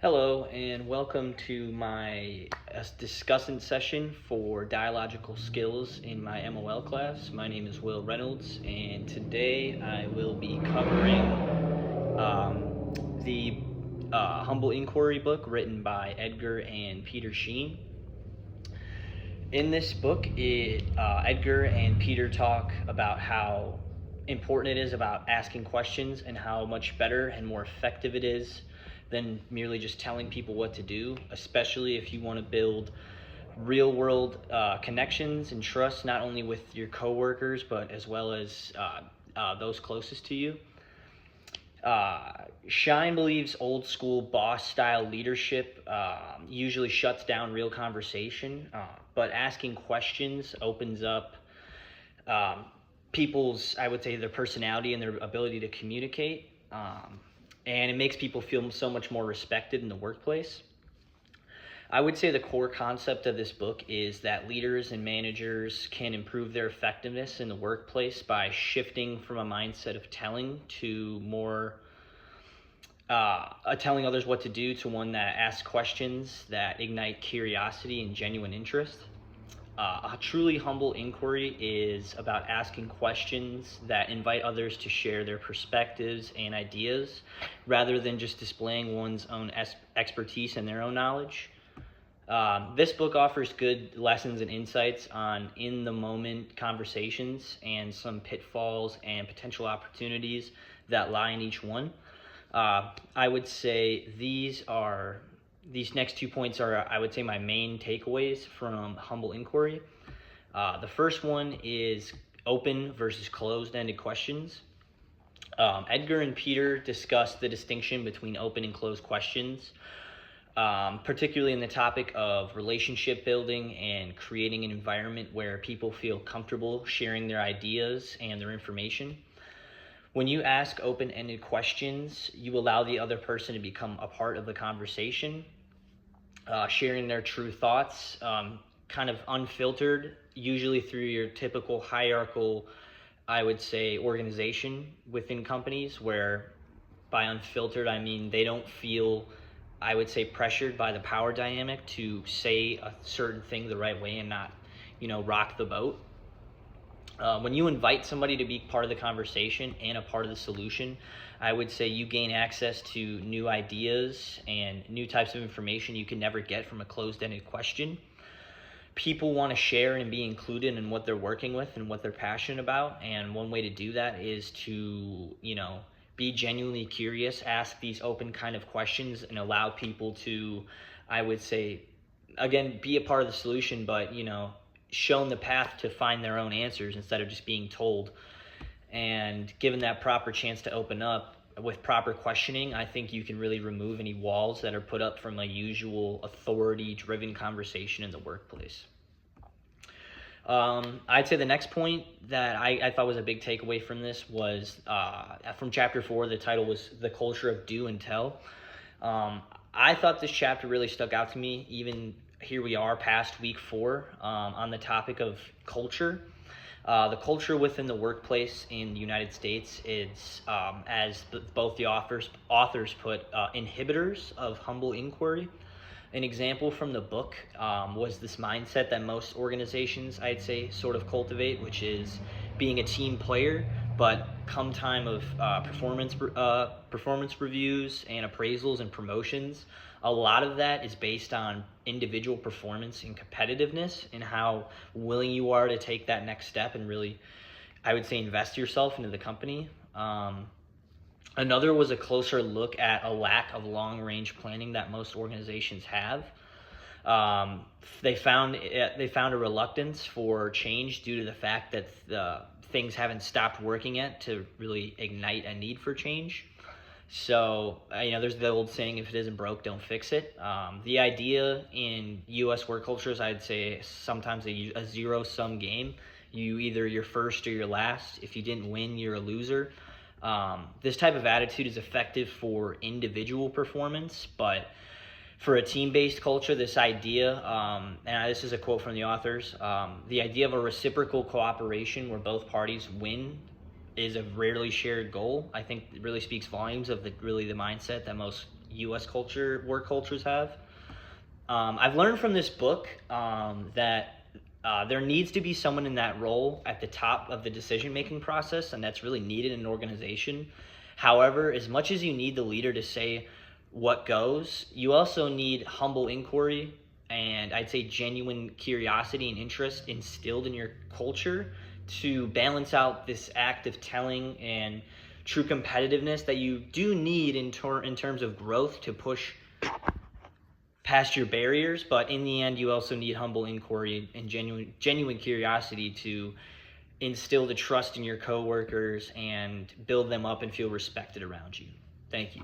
Hello, and welcome to my discussant session for dialogical skills in my MOL class. My name is Will Reynolds, and today I will be covering the Humble Inquiry book written by Edgar and Peter Sheen. In this book, Edgar and Peter talk about how important it is about asking questions and how much better and more effective it is than merely just telling people what to do, especially if you want to build real world connections and trust, not only with your coworkers, but as well as those closest to you. Shine believes old school boss style leadership usually shuts down real conversation, but asking questions opens up people's, I would say, their personality and their ability to communicate. And it makes people feel so much more respected in the workplace. I would say the core concept of this book is that leaders and managers can improve their effectiveness in the workplace by shifting from a mindset of telling to more telling others what to do to one that asks questions that ignite curiosity and genuine interest. A truly humble inquiry is about asking questions that invite others to share their perspectives and ideas rather than just displaying one's own expertise and their own knowledge. This book offers good lessons and insights on in-the-moment conversations and some pitfalls and potential opportunities that lie in each one. I would say these next 2 points are, I would say, my main takeaways from Humble Inquiry. The first one is open versus closed-ended questions. Edgar and Peter discuss the distinction between open and closed questions, particularly in the topic of relationship building and creating an environment where people feel comfortable sharing their ideas and their information. When you ask open-ended questions, you allow the other person to become a part of the conversation, sharing their true thoughts, kind of unfiltered, usually through your typical hierarchical, I would say, organization within companies, where by unfiltered, I mean they don't feel, I would say, pressured by the power dynamic to say a certain thing the right way and not, rock the boat. When you invite somebody to be part of the conversation and a part of the solution, I would say you gain access to new ideas and new types of information you can never get from a closed-ended question. People want to share and be included in what they're working with and what they're passionate about, and one way to do that is to, be genuinely curious, ask these open kind of questions, and allow people to, I would say, again, be a part of the solution, but, shown the path to find their own answers instead of just being told. And given that proper chance to open up with proper questioning, I think you can really remove any walls that are put up from a usual authority-driven conversation in the workplace. I'd say the next point that I thought was a big takeaway from this was from chapter 4. The title was The Culture of Do and Tell. I thought this chapter really stuck out to me, even here we are past week 4 on the topic of culture. The culture within the workplace in the United States is, as both the authors put, inhibitors of humble inquiry. An example from the book was this mindset that most organizations, I'd say, sort of cultivate, which is being a team player, but come time of performance reviews and appraisals and promotions, a lot of that is based on individual performance and competitiveness and how willing you are to take that next step and really, I would say, invest yourself into the company. Another was a closer look at a lack of long-range planning that most organizations have. They found a reluctance for change due to the fact that things haven't stopped working yet to really ignite a need for change. So, there's the old saying, if it isn't broke, don't fix it. The idea in U.S. work cultures, I'd say sometimes a zero-sum game. You're first or you're last. If you didn't win, you're a loser. This type of attitude is effective for individual performance, but for a team-based culture, this idea, and this is a quote from the authors, the idea of a reciprocal cooperation where both parties win is a rarely shared goal. I think it really speaks volumes of the mindset that most U.S. work cultures have. I've learned from this book that there needs to be someone in that role at the top of the decision-making process, and that's really needed in an organization. However, as much as you need the leader to say what goes, you also need humble inquiry and I'd say genuine curiosity and interest instilled in your culture to balance out this act of telling and true competitiveness that you do need in terms of growth to push past your barriers. But in the end, you also need humble inquiry and genuine curiosity to instill the trust in your coworkers and build them up and feel respected around you. Thank you.